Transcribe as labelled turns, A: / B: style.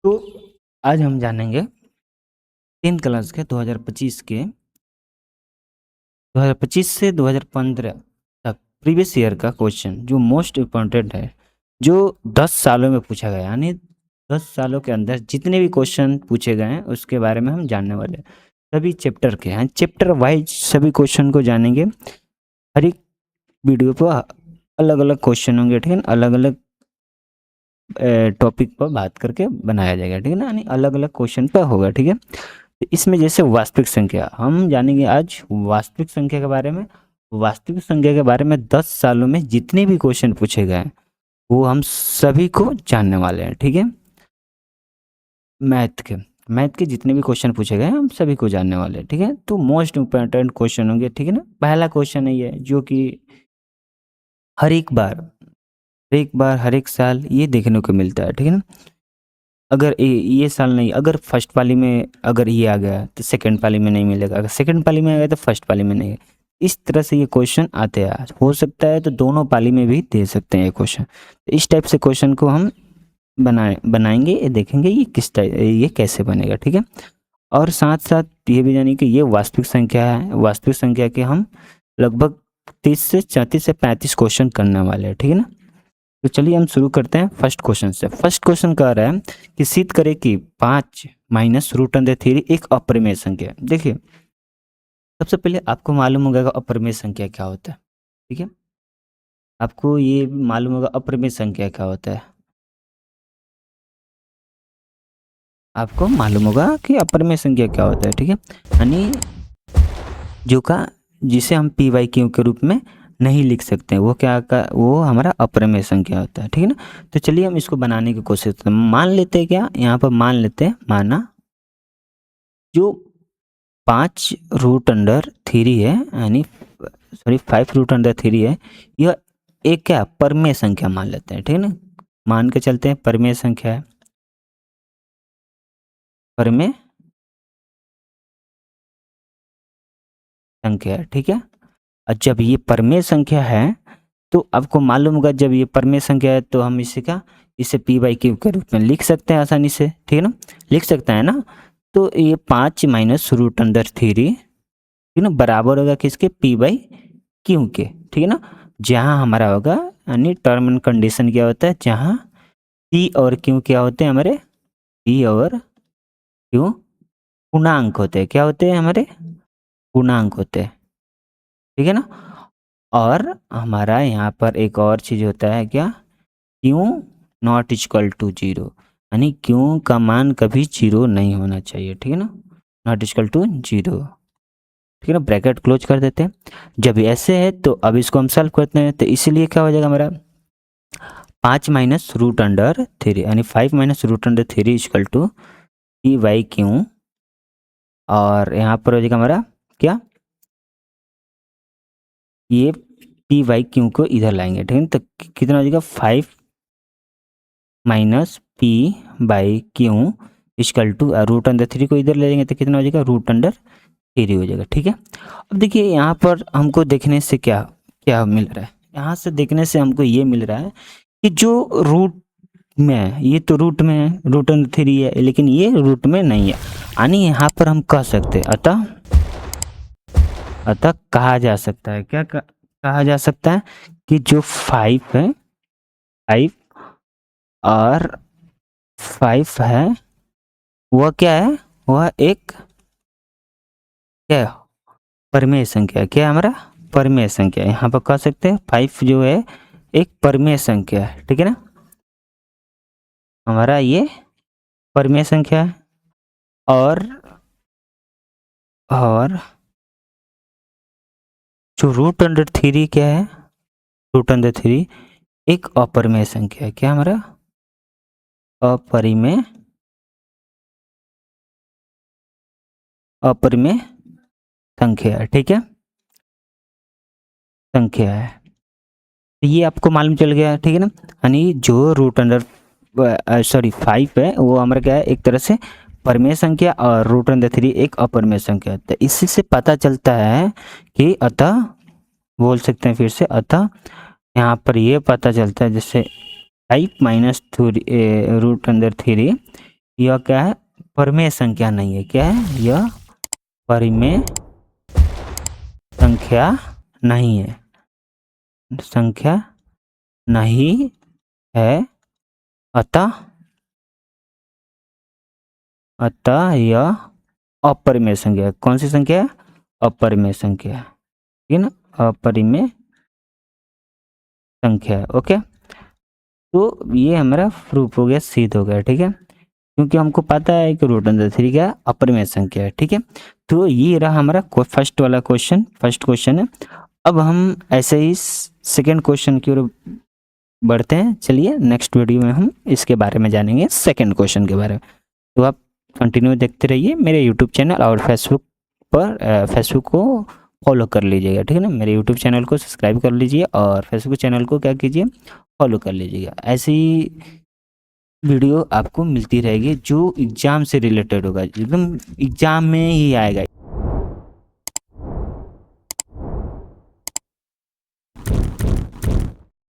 A: तो आज हम जानेंगे 10th क्लास के 2025 से 2015 तक प्रीवियस ईयर का क्वेश्चन जो मोस्ट इम्पोर्टेंट है, जो 10 सालों में पूछा गया, यानी 10 सालों के अंदर जितने भी क्वेश्चन पूछे गए हैं उसके बारे में हम जानने वाले हैं। सभी चैप्टर के हैं, चैप्टर वाइज सभी क्वेश्चन को जानेंगे। हर एक वीडियो पर अलग अलग क्वेश्चन होंगे, ठीक है ना, अलग अलग टॉपिक पर बात करके बनाया जाएगा, ठीक है ना, यानी अलग अलग क्वेश्चन पर होगा, ठीक है। तो इसमें जैसे वास्तविक संख्या हम जानेंगे आज, वास्तविक संख्या के बारे में। वास्तविक संख्या के बारे में 10 सालों में जितने भी क्वेश्चन पूछे गए हैं वो हम सभी को जानने वाले हैं, ठीक है। मैथ के जितने भी क्वेश्चन पूछे गए हैं हम सभी को जानने वाले हैं, ठीक है। तो मोस्ट इम्पोर्टेंट क्वेश्चन होंगे, ठीक है ना। पहला क्वेश्चन है ये, जो कि हर एक बार हर एक साल ये देखने को मिलता है, ठीक है ना। अगर ये साल नहीं, अगर फर्स्ट पाली में अगर ये आ गया तो सेकंड पाली में नहीं मिलेगा, अगर सेकंड पाली में आ गया तो फर्स्ट पाली में नहीं है। इस तरह से ये क्वेश्चन आते हैं। हो सकता है तो दोनों पाली में भी दे सकते हैं ये क्वेश्चन। तो इस टाइप से क्वेश्चन को हम बनाएंगे, ये देखेंगे ये कैसे बनेगा, ठीक है। और साथ साथ ये भी जानिए कि ये वास्तविक संख्या है। वास्तविक संख्या के हम लगभग 30 से 34 से 35 क्वेश्चन करने वाले हैं, ठीक है ना। तो चलिए हम शुरू करते हैं फर्स्ट क्वेश्चन से। फर्स्ट क्वेश्चन कह रहा है कि सिद्ध करें कि 5 माइनस रूट अंडर 3 एक अपरिमेय संख्या है। देखिए, सबसे पहले आपको मालूम होगा कि अपरिमेय संख्या क्या होता है, ठीक है। आपको ये मालूम होगा अपरिमेय संख्या क्या होता है। आपको मालूम होगा कि अपरिमेय संख्या क्या होता है, ठीक है। यानी जिसे हम पी वाई क्यू के रूप में नहीं लिख सकते, वो वो हमारा अपरिमेय संख्या होता है, ठीक है ना। तो चलिए हम इसको बनाने की कोशिश करते हैं। मान लेते हैं, क्या यहाँ पर मान लेते हैं, माना जो 5 रूट अंडर 3 है, यानी सॉरी 5 रूट अंडर 3 है, यह एक क्या परमेय संख्या मान लेते हैं, ठीक है ना। मान के चलते हैं परमेय संख्या है, परमेय संख्या है, ठीक है। और जब ये परमेय संख्या है तो आपको मालूम होगा, जब ये परमेय संख्या है तो हम इसे पी बाई क्यू के रूप में लिख सकते हैं आसानी से, ठीक है ना, लिख सकते हैं ना। तो ये 5 माइनस रूट अंडर 3, ठीक है ना, बराबर होगा किसके, पी बाई क्यू के, ठीक है ना। जहाँ हमारा होगा, यानी टर्म एंड कंडीशन क्या होता है, जहाँ पी और क्यू क्या होते हैं हमारे, पी और क्यू पूर्णांक होते हैं, क्या होते हैं हमारे, पूर्णांक होते हैं, ठीक है ना। और हमारा यहाँ पर एक और चीज़ होता है, क्या, क्यू नॉट इक्वल टू 0, यानी क्यू का मान कभी 0 नहीं होना चाहिए, ठीक है ना, नॉट इक्वल टू 0, ठीक है ना। ब्रैकेट क्लोज कर देते हैं। जब ऐसे है तो अब इसको हम सॉल्व करते हैं, तो इसीलिए क्या हो जाएगा हमारा 5 माइनस रूट अंडर 3, यानी 5 minus root under 3 equal to P Y Q. और यहाँ पर हो जाएगा हमारा क्या, ये पी वाई क्यू को इधर लाएंगे, ठीक है। तो कितना हो जाएगा 5 minus P by Q equal to root under 3 को इधर ले लेंगे तो कितना हो जाएगा, रूट अंडर 3 हो जाएगा, ठीक है। अब देखिए यहाँ पर हमको देखने से क्या क्या मिल रहा है, यहाँ से देखने से हमको ये मिल रहा है कि जो रूट में है, ये तो रूट में है, रूट अंडर 3 है, लेकिन ये रूट में नहीं है। यानी यहाँ पर हम कह सकते हैं, अतः कहा जा सकता है, क्या कहा जा सकता है कि जो 5 है, 5 और 5 है, वह क्या है, वह एक क्या परमेय संख्या है, क्या है हमारा परमेय संख्या। यहाँ पर कह सकते हैं 5 जो है एक परमेय संख्या है, ठीक है ना, हमारा ये परमेय संख्या है। और जो रूट अंडर 3 क्या है, रूट अंडर 3 एक अपरिमेय संख्या है, क्या हमारा अपरिमेय संख्या है, ठीक है, संख्या है। तो ये आपको मालूम चल गया, ठीक है ना। यानी जो रूट अंडर 5 है वो हमारा क्या है, एक तरह से परमेय संख्या, और रूट अंडर 3 एक अपरिमेय संख्या। तो इसी से पता चलता है कि अतः बोल सकते हैं फिर से, अतः यहाँ पर ये पता चलता है जैसे 5 माइनस रूट अंडर 3 यह क्या है, परिमेय संख्या नहीं है। क्या है, यह परिमेय संख्या नहीं है, संख्या नहीं है, अतः यह अपरिमेय संख्या है। कौन सी संख्या है, अपरिमेय संख्या है, ठीक है ना, अपरिमेय संख्या है। ओके, तो ये हमारा प्रूफ हो गया, सिद्ध हो गया, ठीक है, क्योंकि हमको पता है कि रूट अंडर 3 क्या अपरिमेय संख्या है, ठीक है। तो ये रहा हमारा फर्स्ट वाला क्वेश्चन, फर्स्ट क्वेश्चन है। अब हम ऐसे ही सेकंड क्वेश्चन की ओर बढ़ते हैं। चलिए नेक्स्ट वीडियो में हम इसके बारे में जानेंगे, सेकंड क्वेश्चन के बारे में। तो आप कंटिन्यू देखते रहिए मेरे यूट्यूब चैनल और फेसबुक पर, फेसबुक को फॉलो कर लीजिएगा, ठीक है ना, मेरे यूट्यूब चैनल को सब्सक्राइब कर लीजिए और फेसबुक चैनल को क्या कीजिए, फॉलो कर लीजिएगा। ऐसी वीडियो आपको मिलती रहेगी जो एग्ज़ाम से रिलेटेड होगा, एकदम एग्ज़ाम में ही आएगा।